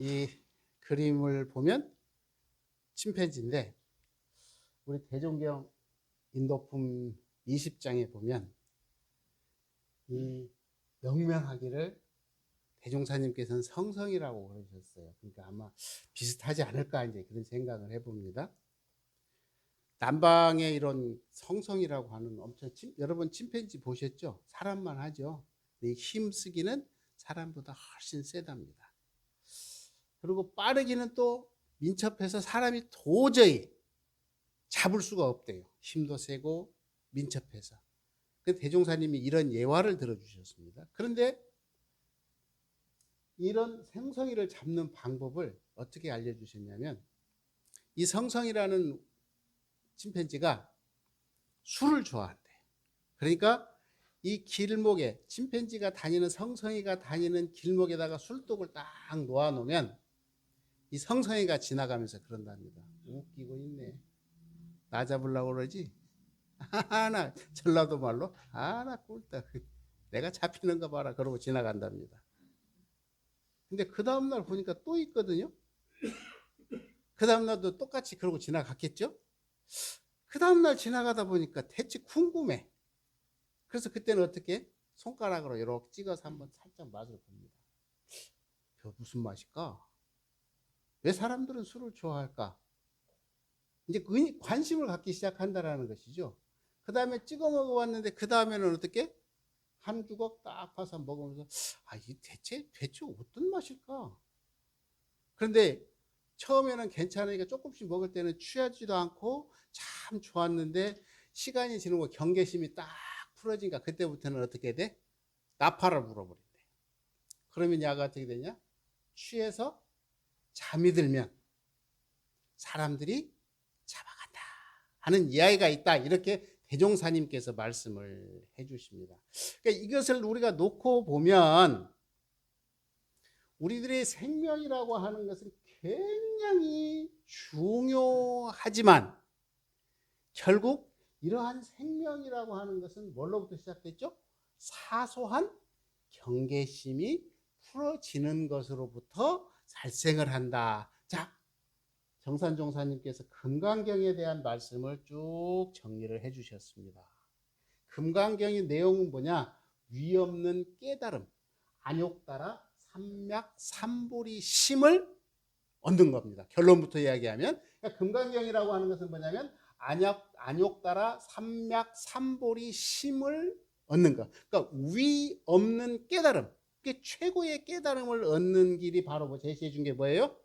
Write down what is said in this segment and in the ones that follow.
이 그림을 보면 침팬지인데, 우리 대종경 인도품 20장에 보면 이 명명하기를 대종사님께서는 성성이라고 그러셨어요. 그러니까 아마 비슷하지 않을까 이제 그런 생각을 해봅니다. 남방의 이런 성성이라고 하는 여러분 침팬지 보셨죠? 사람만 하죠. 힘쓰기는 사람보다 훨씬 세답니다. 그리고 빠르기는 또 민첩해서 사람이 도저히 잡을 수가 없대요. 힘도 세고 민첩해서. 그 대종사님이 이런 예화를 들어주셨습니다. 그런데 이런 생성이를 잡는 방법을 어떻게 알려주셨냐면, 이 성성이라는 침팬지가 술을 좋아한대요. 그러니까 이 길목에 침팬지가 다니는, 성성이가 다니는 길목에다가 술독을 딱 놓아놓으면 이 성성이가 지나가면서 그런답니다. 웃기고 있네. 나 잡으려고 그러지? 나 전라도 말로 나 꿀딱 내가 잡히는 거 봐라 그러고 지나간답니다. 근데 그 다음날 보니까 또 있거든요. 그 다음날도 똑같이 그러고 지나갔겠죠. 그 다음날 지나가다 보니까 대체 궁금해. 그래서 그때는 어떻게 손가락으로 이렇게 찍어서 한번 살짝 맛을 봅니다. 저 무슨 맛일까? 왜 사람들은 술을 좋아할까? 이제 관심을 갖기 시작한다라는 것이죠. 그 다음에 찍어 먹어봤는데 그 다음에는 어떻게 한 주걱 딱 파서 먹으면서 이 대체 어떤 맛일까? 그런데 처음에는 괜찮으니까 조금씩 먹을 때는 취하지도 않고 참 좋았는데, 시간이 지나고 경계심이 딱 풀어지니까 그때부터는 어떻게 돼? 나팔을 불어버린대. 그러면 야가 어떻게 되냐? 취해서 잠이 들면 사람들이 잡아간다 하는 이야기가 있다. 이렇게 대종사님께서 말씀을 해주십니다. 그러니까 이것을 우리가 놓고 보면 우리들의 생명이라고 하는 것은 굉장히 중요하지만, 결국 이러한 생명이라고 하는 것은 뭘로부터 시작됐죠? 사소한 경계심이 풀어지는 것으로부터 발생을 한다. 자, 정산종사님께서 금강경에 대한 말씀을 쭉 정리를 해 주셨습니다. 금강경의 내용은 뭐냐? 위 없는 깨달음, 안욕따라 삼맥 삼보리 심을 얻는 겁니다. 결론부터 이야기하면, 그러니까 금강경이라고 하는 것은 뭐냐면 안욕따라 삼맥 삼보리 심을 얻는 것. 그러니까 위 없는 깨달음, 그게 최고의 깨달음을 얻는 길이 바로 제시해 준 게 뭐예요?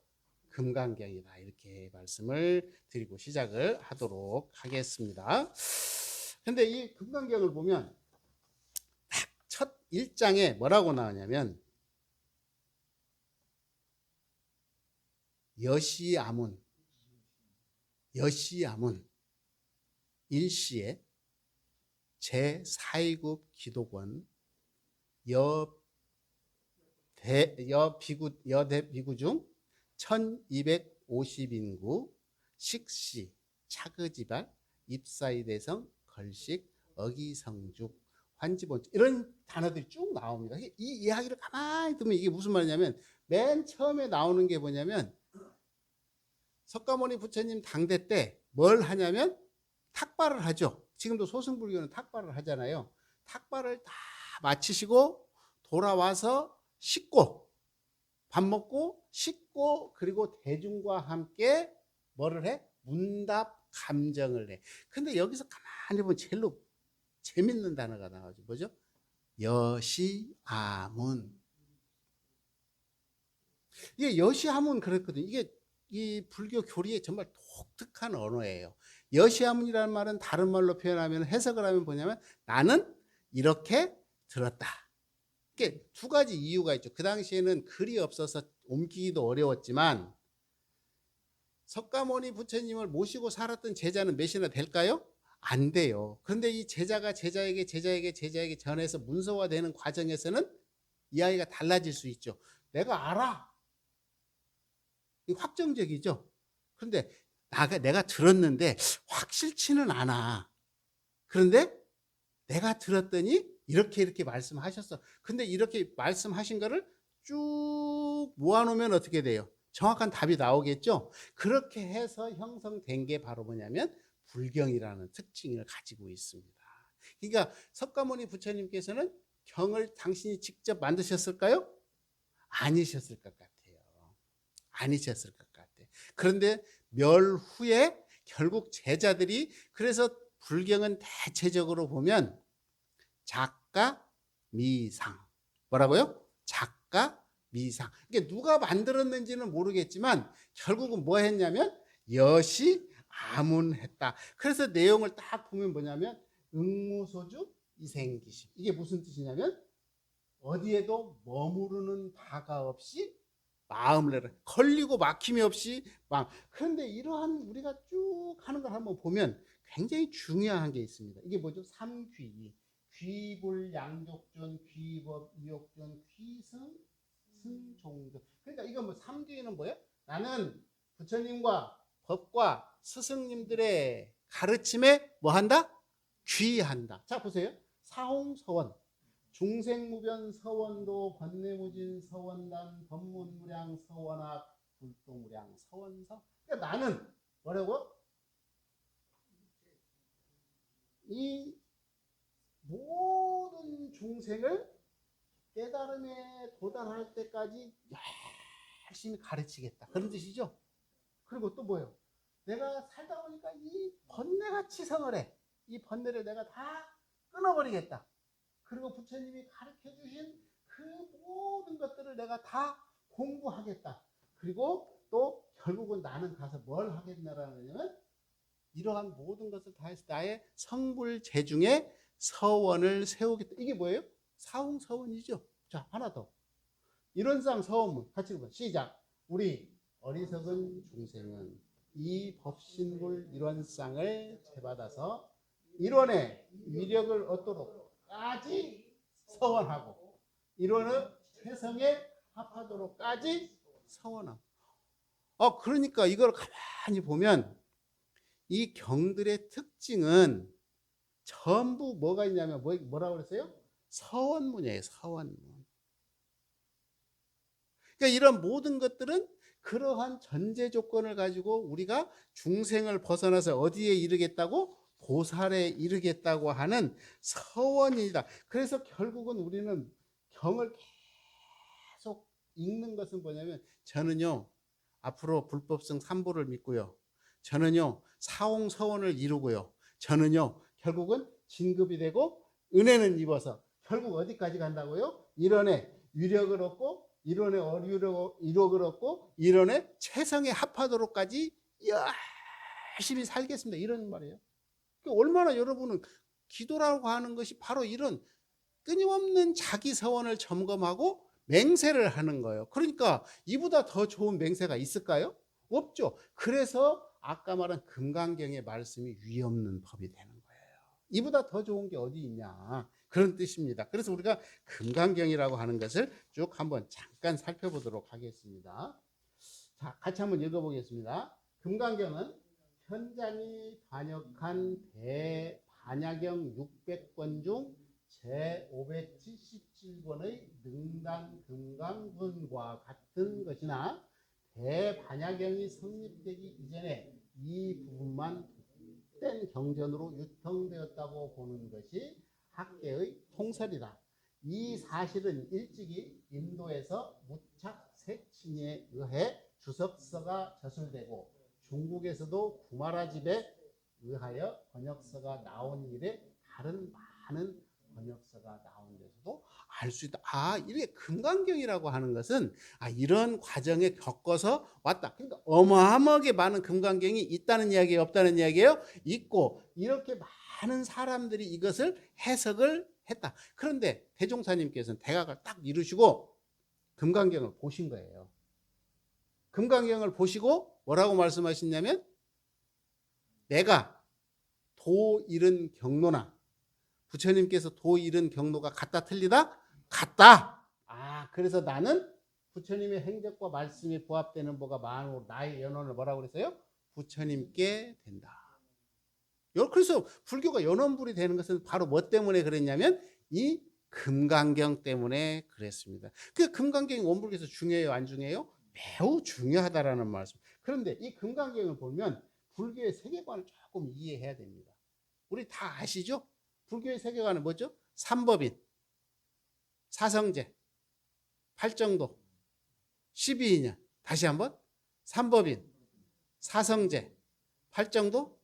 금강경이다. 이렇게 말씀을 드리고 시작을 하도록 하겠습니다. 근데 이 금강경을 보면 딱 첫 1장에 뭐라고 나오냐면, 여시아문 일시에 제4위급 기독원 여대비구 중 1250인구 식시 차그지발 입사이대성 걸식 어기성죽 환지본, 이런 단어들이 쭉 나옵니다. 이 이야기를 가만히 두면 이게 무슨 말이냐면, 맨 처음에 나오는 게 뭐냐면, 석가모니 부처님 당대 때 뭘 하냐면 탁발을 하죠. 지금도 소승불교는 탁발을 하잖아요. 탁발을 다 마치시고 돌아와서 씻고 밥 먹고 씻고, 그리고 대중과 함께 뭐를 해? 문답 감정을 해. 근데 여기서 가만히 보면 제일로 재밌는 단어가 나오죠. 뭐죠? 여시아문. 이게 여시아문 그랬거든요. 이게 이 불교 교리의 정말 독특한 언어예요. 여시아문이라는 말은 다른 말로 표현하면, 해석을 하면 뭐냐면 나는 이렇게 들었다. 이게 두 가지 이유가 있죠. 그 당시에는 글이 없어서 옮기기도 어려웠지만, 석가모니 부처님을 모시고 살았던 제자는 몇이나 될까요? 안 돼요. 그런데 이 제자가 제자에게 전해서 문서화되는 과정에서는 이야기가 달라질 수 있죠. 내가 알아. 확정적이죠. 그런데 내가 들었는데 확실치는 않아. 그런데 내가 들었더니 이렇게 말씀하셨어. 근데 이렇게 말씀하신 거를 쭉 모아놓으면 어떻게 돼요? 정확한 답이 나오겠죠? 그렇게 해서 형성된 게 바로 뭐냐면 불경이라는 특징을 가지고 있습니다. 그러니까 석가모니 부처님께서는 경을 당신이 직접 만드셨을까요? 아니셨을 것 같아요. 아니셨을 것 같아요. 그런데 멸후에 결국 제자들이, 그래서 불경은 대체적으로 보면 작가 미상, 뭐라고요? 작가 미상. 이게 누가 만들었는지는 모르겠지만 결국은 뭐 했냐면 여시 아문했다. 그래서 내용을 딱 보면 뭐냐면 응무소주 이생기심. 이게 무슨 뜻이냐면 어디에도 머무르는 바가 없이 마음을 내라. 걸리고 막힘이 없이 마음. 그런데 이러한 우리가 쭉 하는 걸 한번 보면 굉장히 중요한 게 있습니다. 이게 뭐죠? 삼귀. 귀불 양족존, 귀법, 유욕존, 귀승, 승종존. 그러니까 이건 뭐 삼귀는 뭐예요? 나는 부처님과 법과 스승님들의 가르침에 뭐 한다? 귀한다. 자 보세요. 사홍서원, 중생무변 서원도, 번뇌무진 서원단, 법문무량 서원학, 불도무량 서원서. 그러니까 나는 뭐라고? 이 모든 중생을 깨달음에 도달할 때까지 열심히 가르치겠다. 그런 뜻이죠. 그리고 또 뭐예요? 내가 살다 보니까 이 번뇌가 치성을 해. 이 번뇌를 내가 다 끊어버리겠다. 그리고 부처님이 가르쳐 주신 그 모든 것들을 내가 다 공부하겠다. 그리고 또 결국은 나는 가서 뭘 하겠냐라는, 이러한 모든 것을 다 해서 나의 성불재중에 서원을 세우겠다. 이게 뭐예요? 사홍서원이죠. 자, 하나 더. 이론상 서원문 같이 읽어봐. 시작. 우리 어리석은 중생은 이 법신불 이론상을 제받아서 이론의 위력을 얻도록 까지 서원하고 이론의 최성에 합하도록까지 서원하고. 그러니까 이걸 가만히 보면 이 경들의 특징은 전부 뭐가 있냐면 뭐라고 그랬어요? 서원문이에요. 서원문. 그러니까 이런 모든 것들은 그러한 전제 조건을 가지고 우리가 중생을 벗어나서 어디에 이르겠다고? 보살에 이르겠다고 하는 서원이다. 그래서 결국은 우리는 경을 계속 읽는 것은 뭐냐면, 저는요 앞으로 불법성 3부를 믿고요, 저는요 사홍서원을 이루고요, 저는요 결국은 진급이 되고 은혜는 입어서 결국 어디까지 간다고요? 이론의 위력을 얻고 이론의 이력을 얻고 이론의 최성에 합하도록까지 열심히 살겠습니다. 이런 말이에요. 얼마나 여러분은 기도라고 하는 것이 바로 이런 끊임없는 자기 서원을 점검하고 맹세를 하는 거예요. 그러니까 이보다 더 좋은 맹세가 있을까요? 없죠. 그래서 아까 말한 금강경의 말씀이 위없는 법이 되는 거예요. 이보다 더 좋은 게 어디 있냐, 그런 뜻입니다. 그래서 우리가 금강경이라고 하는 것을 쭉 한번 잠깐 살펴보도록 하겠습니다. 자, 같이 한번 읽어보겠습니다. 금강경은 현장이 반역한 대반야경 600권 중 제577권의 능단 금강문과 같은 것이나 대반야경이 성립되기 이전에 이 부분만 된 경전으로 유통되었다고 보는 것이 학계의 통설이다. 이 사실은 일찍이 인도에서 무착 세친에 의해 주석서가 저술되고 중국에서도 구마라집에 의하여 번역서가 나온 일에 다른 많은 번역서가 나온 데서도 알 수 있다. 이게 금강경이라고 하는 것은 이런 과정에 겪어서 왔다. 그러니까 어마어마하게 많은 금강경이 있다는 이야기예요, 없다는 이야기예요? 있고, 이렇게 많은 사람들이 이것을 해석을 했다. 그런데 대종사님께서는 대각을 딱 이루시고 금강경을 보신 거예요. 금강경을 보시고 뭐라고 말씀하셨냐면, 내가 도 잃은 경로나 부처님께서 도 잃은 경로가 같다 틀리다? 같다. 그래서 나는 부처님의 행적과 말씀이 부합되는 뭐가 많으로 나의 연원을 뭐라고 그랬어요? 부처님께 된다. 그래서 불교가 연원불이 되는 것은 바로 뭐 때문에 그랬냐면 이 금강경 때문에 그랬습니다. 그 금강경이 원불교에서 중요해요, 안 중요해요? 매우 중요하다라는 말씀. 그런데 이 금강경을 보면 불교의 세계관을 조금 이해해야 됩니다. 우리 다 아시죠? 불교의 세계관은 뭐죠? 삼법인, 사성제, 팔정도, 12인연. 다시 한번. 삼법인, 사성제, 팔정도,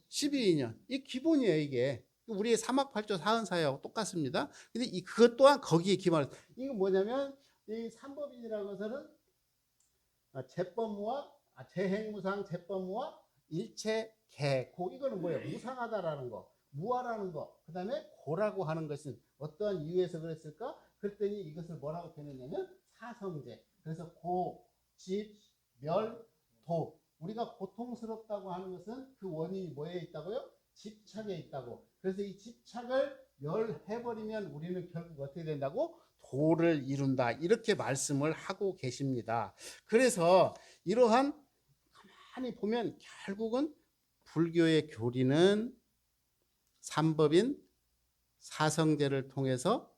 12인연. 이 기본이에요, 이게. 우리의 삼학팔조 사은사하고 똑같습니다. 근데 그것 또한 거기에 기반을. 이거 뭐냐면, 이 삼법인이라는 것은 제법무와, 재행무상 제법무와 일체개고. 이거는 뭐예요? 무상하다라는 거, 무아라는 거, 그 다음에 고라고 하는 것은 어떠한 이유에서 그랬을까? 그랬더니 이것을 뭐라고 표현했냐면 사성제. 그래서 고, 집, 멸, 도. 우리가 고통스럽다고 하는 것은 그 원인이 뭐에 있다고요? 집착에 있다고. 그래서 이 집착을 멸해버리면 우리는 결국 어떻게 된다고? 도를 이룬다. 이렇게 말씀을 하고 계십니다. 그래서 이러한 가만히 보면 결국은 불교의 교리는 삼법인 사성제를 통해서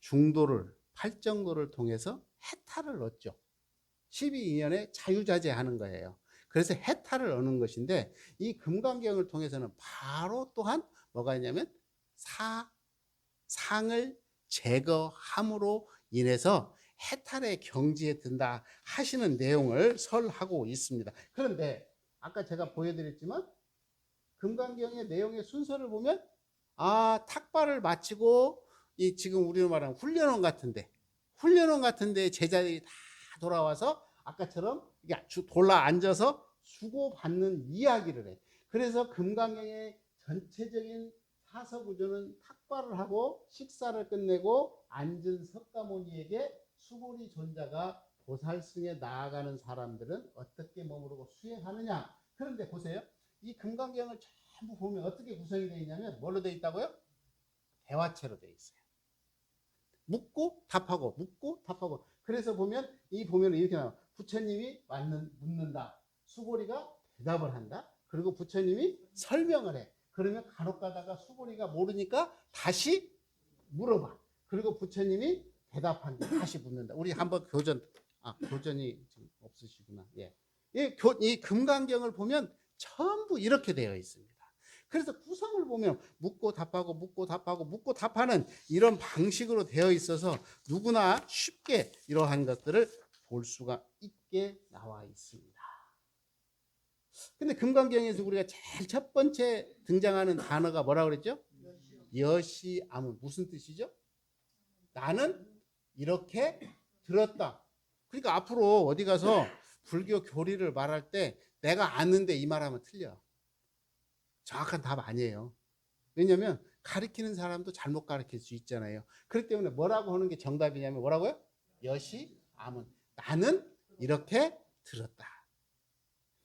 중도를, 팔정도를 통해서 해탈을 얻죠. 12인연에 자유자재하는 거예요. 그래서 해탈을 얻는 것인데, 이 금강경을 통해서는 바로 또한 뭐가 있냐면 상을 제거함으로 인해서 해탈의 경지에 든다 하시는 내용을 설하고 있습니다. 그런데 아까 제가 보여드렸지만 금강경의 내용의 순서를 보면 탁발을 마치고 이 지금 우리로 말하는 훈련원 같은데 제자들이 다 돌아와서 아까처럼 돌아 앉아서 수고받는 이야기를 해. 그래서 금강경의 전체적인 사서 구조는 탁발을 하고 식사를 끝내고 앉은 석가모니에게 수고리 존자가 보살승에 나아가는 사람들은 어떻게 머무르고 수행하느냐. 그런데 보세요. 이 금강경을 전부 보면 어떻게 구성이 되어 있냐면 뭘로 되어 있다고요? 대화체로 되어 있어요. 묻고 답하고 묻고 답하고. 그래서 보면 이렇게 나와요. 부처님이 묻는다. 수고리가 대답을 한다. 그리고 부처님이 설명을 해. 그러면 간혹 가다가 수고리가 모르니까 다시 물어봐. 그리고 부처님이 대답한다. 다시 묻는다. 우리 한번 교전이 지금 없으시구나. 예. 이 금강경을 보면 전부 이렇게 되어 있습니다. 그래서 구성을 보면 묻고 답하고 묻고 답하고 묻고 답하는 이런 방식으로 되어 있어서 누구나 쉽게 이러한 것들을 볼 수가 있게 나와 있습니다. 근데 금강경에서 우리가 제일 첫 번째 등장하는 단어가 뭐라고 그랬죠? 여시아문. 무슨 뜻이죠? 나는 이렇게 들었다. 그러니까 앞으로 어디 가서 불교 교리를 말할 때 내가 아는데 이 말하면 틀려. 정확한 답 아니에요. 왜냐하면 가르치는 사람도 잘못 가르칠 수 있잖아요. 그렇기 때문에 뭐라고 하는 게 정답이냐면 뭐라고요? 여시아문. 나는 이렇게 들었다.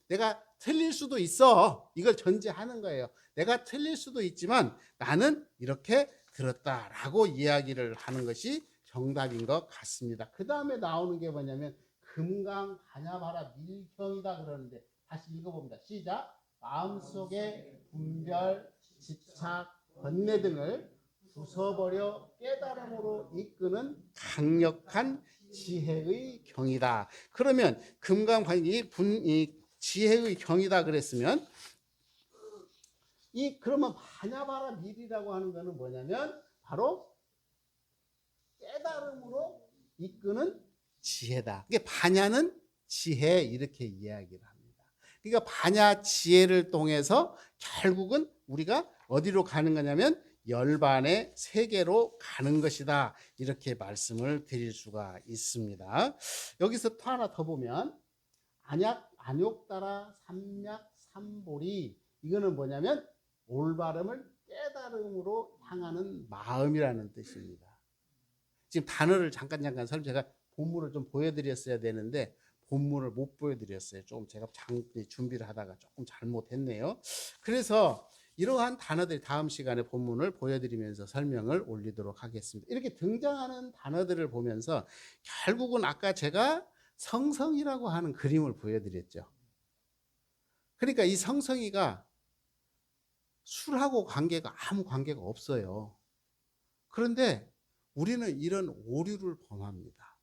내가 틀릴 수도 있어. 이걸 전제하는 거예요. 내가 틀릴 수도 있지만 나는 이렇게 들었다라고 이야기를 하는 것이 정답인 것 같습니다. 그 다음에 나오는 게 뭐냐면 금강 가냐바라 밀경이다 그러는데 다시 읽어봅니다. 시작. 마음속의 분별, 집착, 번뇌 등을 부숴버려 깨달음으로 이끄는 강력한 지혜의 경이다. 그러면 금강관이 지혜의 경이다 그랬으면 그러면 바냐바라 밀이라고 하는 것은 뭐냐면 바로 깨달음으로 이끄는 지혜다. 이게 바냐는 지혜 이렇게 이야기를 합니다. 그러니까 바냐 지혜를 통해서 결국은 우리가 어디로 가는 거냐면 열반의 세계로 가는 것이다. 이렇게 말씀을 드릴 수가 있습니다. 여기서 또 하나 더 보면 안욕따라 삼약 삼보리, 이거는 뭐냐면 올바름을 깨달음으로 향하는 마음이라는 뜻입니다. 지금 단어를 잠깐 제가 본문을 좀 보여드렸어야 되는데 본문을 못 보여드렸어요. 조금 제가 준비를 하다가 조금 잘못했네요. 그래서 이러한 단어들 다음 시간에 본문을 보여드리면서 설명을 올리도록 하겠습니다. 이렇게 등장하는 단어들을 보면서 결국은 아까 제가 성성이라고 하는 그림을 보여드렸죠. 그러니까 이 성성이가 술하고 아무 관계가 없어요. 그런데 우리는 이런 오류를 범합니다.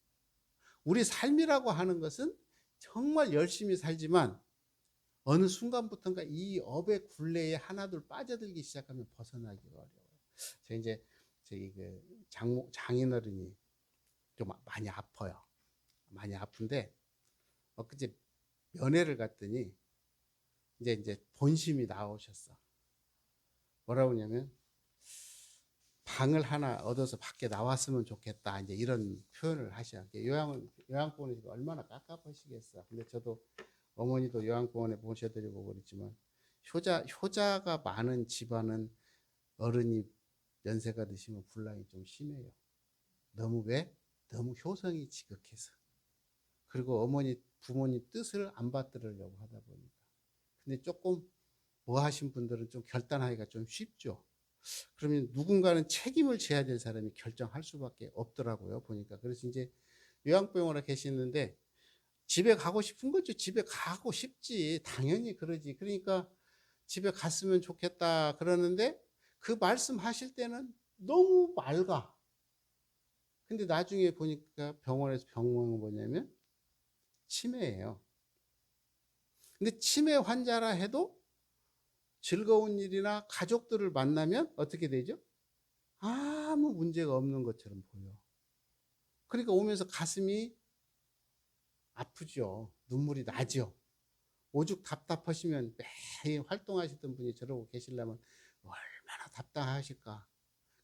우리 삶이라고 하는 것은 정말 열심히 살지만 어느 순간부터인가 이 업의 굴레에 하나둘 빠져들기 시작하면 벗어나기가 어려워요. 제가 이제 저희 장인어른이 좀 많이 아파요. 많이 아픈데 엊그제 면회를 갔더니 이제 본심이 나오셨어. 뭐라고 하냐면 방을 하나 얻어서 밖에 나왔으면 좋겠다. 이제 이런 표현을 하셔. 요양병원에 얼마나 깝깝하시겠어. 근데 저도 어머니도 요양병원에 모셔드리고 그랬지만 효자가 많은 집안은 어른이 연세가 드시면 분란이 좀 심해요. 너무 왜? 너무 효성이 지극해서. 그리고 부모님 뜻을 안 받들으려고 하다 보니까. 근데 조금 뭐 하신 분들은 좀 결단하기가 좀 쉽죠. 그러면 누군가는 책임을 져야 될 사람이 결정할 수밖에 없더라고요. 보니까. 그래서 이제 요양병원에 계시는데 집에 가고 싶은 거죠. 집에 가고 싶지. 당연히 그러지. 그러니까 집에 갔으면 좋겠다 그러는데 그 말씀하실 때는 너무 맑아. 근데 나중에 보니까 병원에서 병명은 뭐냐면 치매예요. 근데 치매 환자라 해도 즐거운 일이나 가족들을 만나면 어떻게 되죠? 아무 문제가 없는 것처럼 보여. 그러니까 오면서 가슴이 아프죠. 눈물이 나죠. 오죽 답답하시면 매일 활동하시던 분이 저러고 계시려면 얼마나 답답하실까.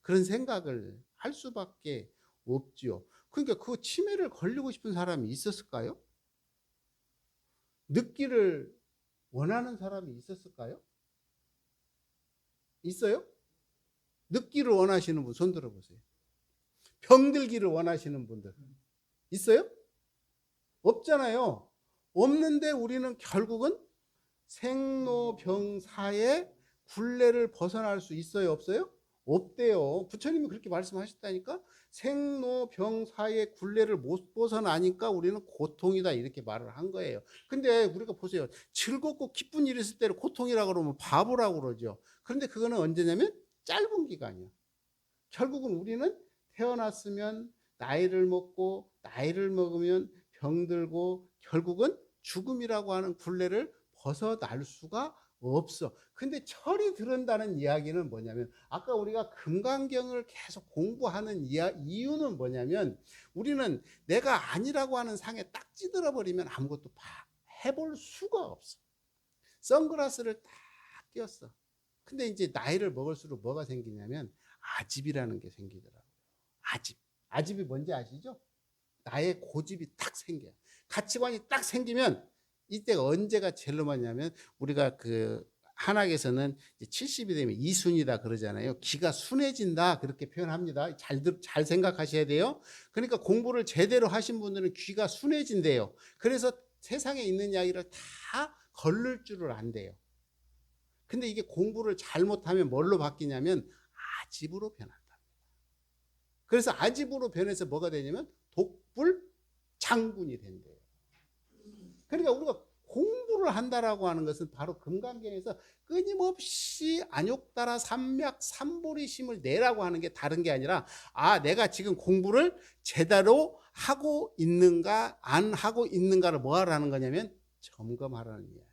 그런 생각을 할 수밖에 없죠. 그러니까 그 치매를 걸리고 싶은 사람이 있었을까요? 늙기를 원하는 사람이 있었을까요? 있어요? 늙기를 원하시는 분 손 들어보세요. 병들기를 원하시는 분들 있어요? 없잖아요. 없는데 우리는 결국은 생로병사의 굴레를 벗어날 수 있어요? 없어요? 없대요. 부처님이 그렇게 말씀하셨다니까. 생로병사의 굴레를 못 벗어나니까 우리는 고통이다 이렇게 말을 한 거예요. 근데 우리가 보세요. 즐겁고 기쁜 일이 있을 때를 고통이라고 그러면 바보라고 그러죠. 그런데 그거는 언제냐면 짧은 기간이야. 결국은 우리는 태어났으면 나이를 먹고 나이를 먹으면 병들고 결국은 죽음이라고 하는 굴레를 벗어날 수가 없어. 근데 철이 들은다는 이야기는 뭐냐면 아까 우리가 금강경을 계속 공부하는 이유는 뭐냐면 우리는 내가 아니라고 하는 상에 딱 찌들어 버리면 아무것도 해볼 수가 없어. 선글라스를 딱 끼웠어. 근데 이제 나이를 먹을수록 뭐가 생기냐면 아집이라는 게 생기더라고요. 아집이 뭔지 아시죠? 나의 고집이 딱 생겨요. 가치관이 딱 생기면 이때가 언제가 제일 많냐면 우리가 그 한학에서는 70이 되면 이순이다 그러잖아요. 기가 순해진다 그렇게 표현합니다. 잘 생각하셔야 돼요. 그러니까 공부를 제대로 하신 분들은 귀가 순해진대요. 그래서 세상에 있는 이야기를 다 걸릴 줄을 안대요. 근데 이게 공부를 잘못하면 뭘로 바뀌냐면 아집으로 변한다. 그래서 아집으로 변해서 뭐가 되냐면 독불 장군이 된대요. 그러니까 우리가 공부를 한다라고 하는 것은 바로 금강경에서 끊임없이 안욕따라 삼맥 삼보리심을 내라고 하는 게 다른 게 아니라 내가 지금 공부를 제대로 하고 있는가 안 하고 있는가를 뭐 하라는 거냐면 점검하라는 이야기예요.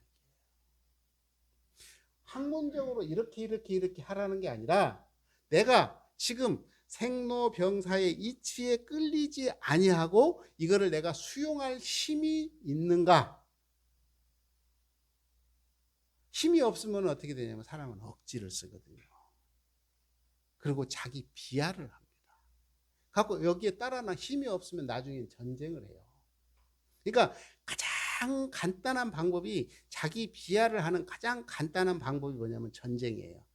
학문적으로 이렇게 하라는 게 아니라 내가 지금 생로병사의 이치에 끌리지 아니하고 이거를 내가 수용할 힘이 있는가? 힘이 없으면 어떻게 되냐면 사람은 억지를 쓰거든요. 그리고 자기 비하를 합니다. 갖고 여기에 따라나 힘이 없으면 나중에 전쟁을 해요. 그러니까 가장 간단한 방법이 자기 비하를 하는 가장 간단한 방법이 뭐냐면 전쟁이에요.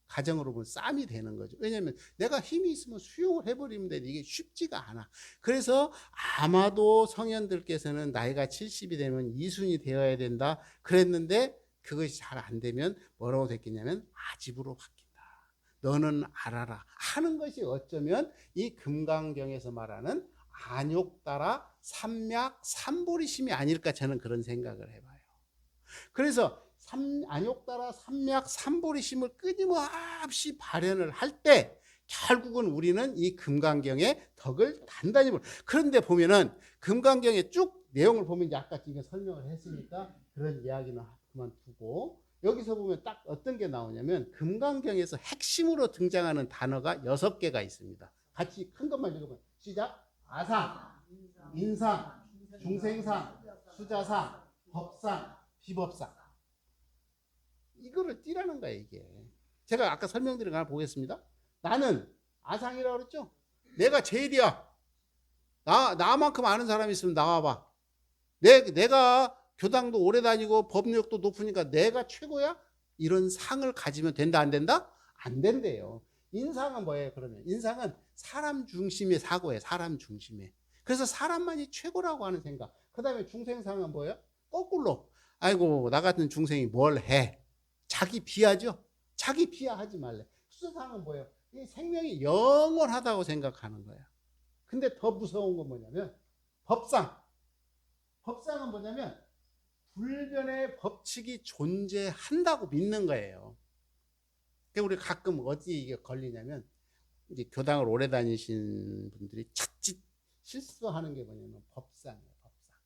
가정으로 보면 싸움이 되는 거죠. 왜냐하면 내가 힘이 있으면 수용을 해버리면 되는데 이게 쉽지가 않아. 그래서 아마도 성현들께서는 나이가 70이 되면 이순이 되어야 된다 그랬는데 그것이 잘 안 되면 뭐라고 됐겠냐면 아집으로 바뀐다. 너는 알아라 하는 것이 어쩌면 이 금강경에서 말하는 안욕따라 삼맥 삼보리심이 아닐까 저는 그런 생각을 해봐요. 그래서 안욕따라 삼맥 삼보리심을 끊임없이 발현을 할 때 결국은 우리는 이 금강경의 덕을 단단히 그런데 보면은 금강경의 쭉 내용을 보면 이제 아까 지금 설명을 했으니까 그런 이야기는 그만두고 여기서 보면 딱 어떤 게 나오냐면 금강경에서 핵심으로 등장하는 단어가 6개가 있습니다. 같이 큰 것만 읽어보면 시작. 아상, 인상, 중생상, 수자상, 법상, 비법상. 이거를 띠라는 거예요, 이게. 제가 아까 설명드린 거 하나 보겠습니다. 나는 아상이라고 그랬죠? 내가 제일이야. 나만큼 아는 사람이 있으면 나와봐. 내가 교당도 오래 다니고 법력도 높으니까 내가 최고야? 이런 상을 가지면 된다, 안 된다? 안 된대요. 인상은 뭐예요, 그러면? 인상은 사람 중심의 사고예요, 사람 중심의. 그래서 사람만이 최고라고 하는 생각. 그 다음에 중생상은 뭐예요? 거꾸로. 아이고, 나 같은 중생이 뭘 해? 자기 비하죠? 자기 비하하지 말래. 수상은 뭐예요? 이 생명이 영원하다고 생각하는 거야. 근데 더 무서운 건 뭐냐면 법상. 법상은 뭐냐면 불변의 법칙이 존재한다고 믿는 거예요. 그러니까 우리 가끔 어디 이게 걸리냐면 이제 교당을 오래 다니신 분들이 자칫 실수하는 게 뭐냐면 법상이에요. 법상.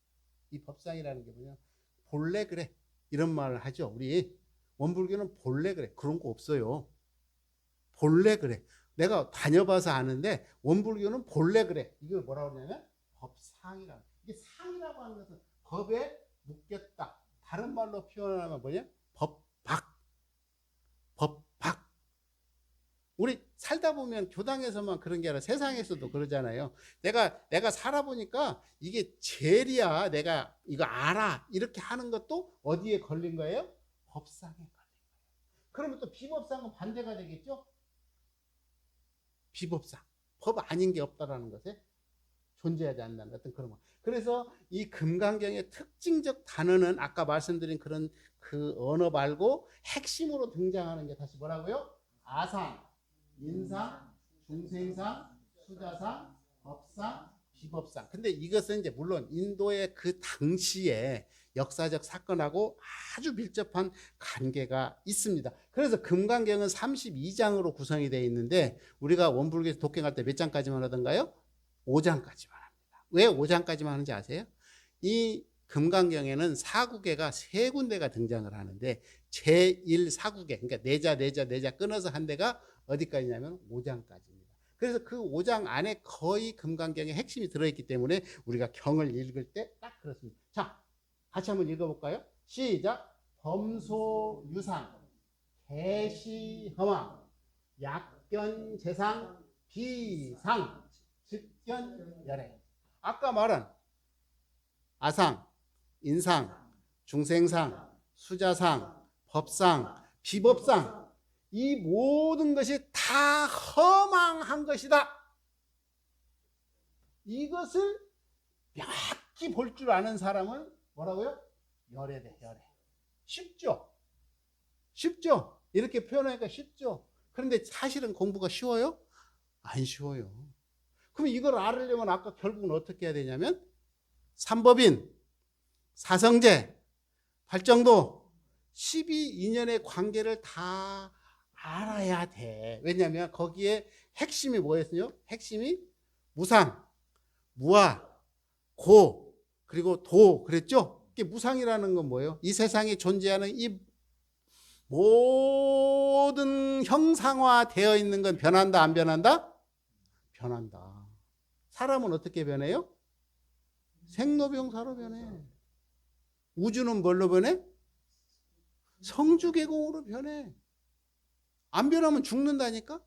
이 법상이라는 게 뭐냐면 본래 그래 이런 말을 하죠. 우리 원불교는 본래 그래 그런 거 없어요. 본래 그래. 내가 다녀봐서 아는데 원불교는 본래 그래. 이걸 뭐라고 하냐면 법상이라고. 이게 상이라고 하는 것은 법에 묶였다. 다른 말로 표현하면 뭐냐? 법박. 법박. 우리 살다 보면 교당에서만 그런 게 아니라 세상에서도 그러잖아요. 내가 살아보니까 이게 제일이야. 내가 이거 알아. 이렇게 하는 것도 어디에 걸린 거예요? 법상에 걸린 거예요. 그러면 또 비법상은 반대가 되겠죠? 비법상. 법 아닌 게 없다라는 것에 존재하지 않는다는 어떤 그런 거. 그래서 이 금강경의 특징적 단어는 아까 말씀드린 그런 그 언어 말고 핵심으로 등장하는 게 다시 뭐라고요? 아상, 인상, 중생상, 수자상, 법상, 비법상. 근데 이것은 이제 물론 인도의 그 당시에 역사적 사건하고 아주 밀접한 관계가 있습니다. 그래서 금강경은 32장으로 구성이 되어 있는데 우리가 원불교에서 독경할 때 몇 장까지만 하던가요? 5장까지만 합니다. 왜 5장까지만 하는지 아세요? 이 금강경에는 사구계가 3군데가 등장을 하는데 제1사구계, 그러니까 내자 끊어서 한 데가 어디까지냐면 5장까지입니다. 그래서 그 5장 안에 거의 금강경의 핵심이 들어있기 때문에 우리가 경을 읽을 때 딱 그렇습니다. 자, 같이 한번 읽어볼까요? 시작. 범소유상, 개시허망, 약견재상, 비상, 즉견열애. 아까 말한 아상, 인상, 중생상, 수자상, 법상, 비법상, 이 모든 것이 다 허망한 것이다. 이것을 명확히 볼 줄 아는 사람은 뭐라고요? 열애돼, 열애. 쉽죠? 쉽죠? 이렇게 표현하니까 쉽죠? 그런데 사실은 공부가 쉬워요? 안 쉬워요. 그럼 이걸 알으려면 아까 결국은 어떻게 해야 되냐면 삼법인, 사성제, 발정도, 12인연의 관계를 다 알아야 돼. 왜냐하면 거기에 핵심이 뭐였어요? 핵심이 무상, 무아, 고, 그리고 도 그랬죠? 이게 무상이라는 건 뭐예요? 이 세상에 존재하는 이 모든 형상화되어 있는 건 변한다, 안 변한다? 변한다. 사람은 어떻게 변해요? 생로병사로 변해. 우주는 뭘로 변해? 성주계공으로 변해. 안 변하면 죽는다니까?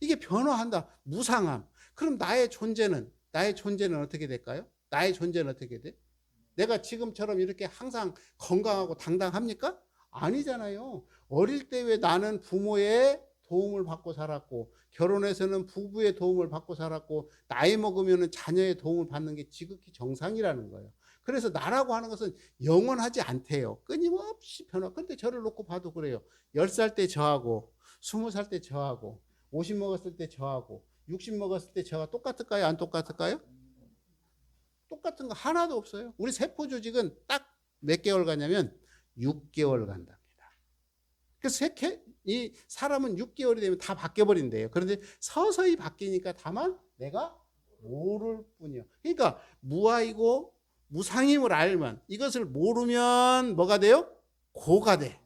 이게 변화한다. 무상함. 그럼 나의 존재는 어떻게 될까요? 나의 존재는 어떻게 돼? 내가 지금처럼 이렇게 항상 건강하고 당당합니까? 아니잖아요. 어릴 때 왜 나는 부모의 도움을 받고 살았고, 결혼해서는 부부의 도움을 받고 살았고, 나이 먹으면 자녀의 도움을 받는 게 지극히 정상이라는 거예요. 그래서 나라고 하는 것은 영원하지 않대요. 끊임없이 변화. 근데 저를 놓고 봐도 그래요. 10살 때 저하고, 20살 때 저하고, 50 먹었을 때 저하고, 60 먹었을 때 저와 똑같을까요? 안 똑같을까요? 똑같은 거 하나도 없어요. 우리 세포 조직은 딱 몇 개월 가냐면 6개월 간답니다. 그래서 이 사람은 6개월이 되면 다 바뀌어버린대요. 그런데 서서히 바뀌니까 다만 내가 모를 뿐이요. 그러니까 무아이고 무상임을 알면, 이것을 모르면 뭐가 돼요? 고가 돼.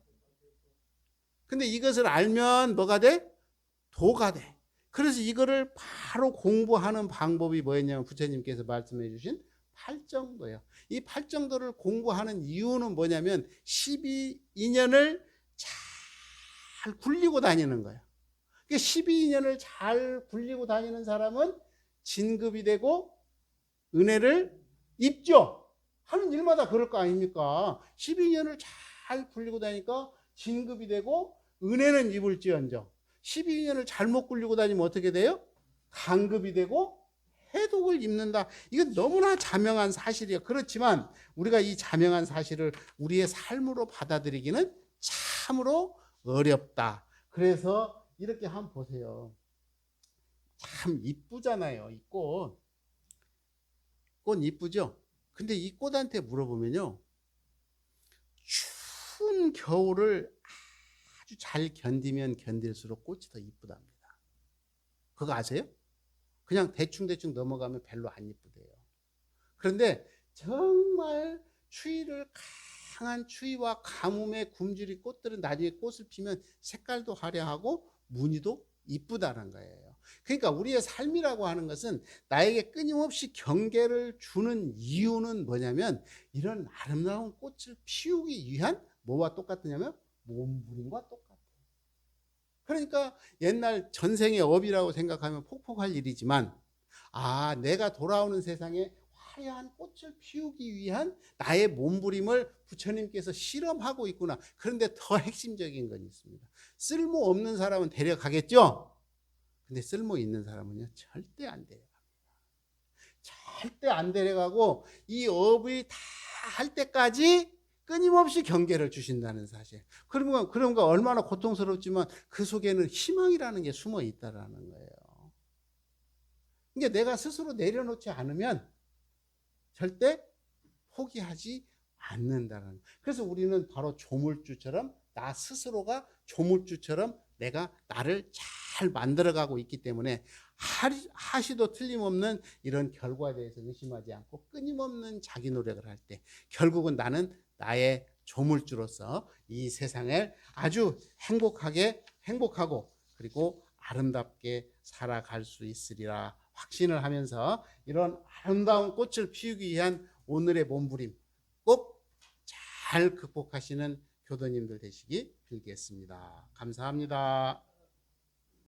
근데 이것을 알면 뭐가 돼? 도가 돼. 그래서 이거를 바로 공부하는 방법이 뭐였냐면 부처님께서 말씀해 주신 팔정도예요. 이 팔정도를 공부하는 이유는 뭐냐면 12인연을 잘 굴리고 다니는 거예요. 12인연을 잘 굴리고 다니는 사람은 진급이 되고 은혜를 입죠. 하는 일마다 그럴 거 아닙니까? 12인연을 잘 굴리고 다니니까 진급이 되고 은혜는 입을지언정 12인연을 잘못 굴리고 다니면 어떻게 돼요? 간급이 되고 해독을 입는다. 이건 너무나 자명한 사실이에요. 그렇지만 우리가 이 자명한 사실을 우리의 삶으로 받아들이기는 참으로 어렵다. 그래서 이렇게 한번 보세요. 참 이쁘잖아요. 이 꽃. 꽃 이쁘죠? 근데 이 꽃한테 물어보면요, 추운 겨울을 아주 잘 견디면 견딜수록 꽃이 더 이쁘답니다. 그거 아세요? 그냥 대충 넘어가면 별로 안 이쁘대요. 그런데 정말 강한 추위와 가뭄에 굶주린 꽃들은 나중에 꽃을 피면 색깔도 화려하고 무늬도 이쁘다는 거예요. 그러니까 우리의 삶이라고 하는 것은 나에게 끊임없이 경계를 주는 이유는 뭐냐면, 이런 아름다운 꽃을 피우기 위한 뭐와 똑같으냐면 몸부림과 똑같아요. 그러니까 옛날 전생의 업이라고 생각하면 폭폭할 일이지만, 내가 돌아오는 세상에 화려한 꽃을 피우기 위한 나의 몸부림을 부처님께서 실험하고 있구나. 그런데 더 핵심적인 건 있습니다. 쓸모없는 사람은 데려가겠죠? 근데 쓸모 있는 사람은요, 절대 안 데려갑니다. 절대 안 데려가고 이 업이 다 할 때까지 끊임없이 경계를 주신다는 사실. 그런가 얼마나 고통스럽지만 그 속에는 희망이라는 게 숨어 있다라는 거예요. 그러니까 내가 스스로 내려놓지 않으면 절대 포기하지 않는다는 거예요. 그래서 우리는 바로 조물주처럼, 나 스스로가 조물주처럼 내가 나를 잘 만들어가고 있기 때문에 하시도 틀림없는 이런 결과에 대해서 의심하지 않고 끊임없는 자기 노력을 할 때 결국은 나는 나의 조물주로서 이 세상을 아주 행복하고 그리고 아름답게 살아갈 수 있으리라 확신을 하면서, 이런 아름다운 꽃을 피우기 위한 오늘의 몸부림 꼭 잘 극복하시는 교도님들 되시기 빌겠습니다. 감사합니다.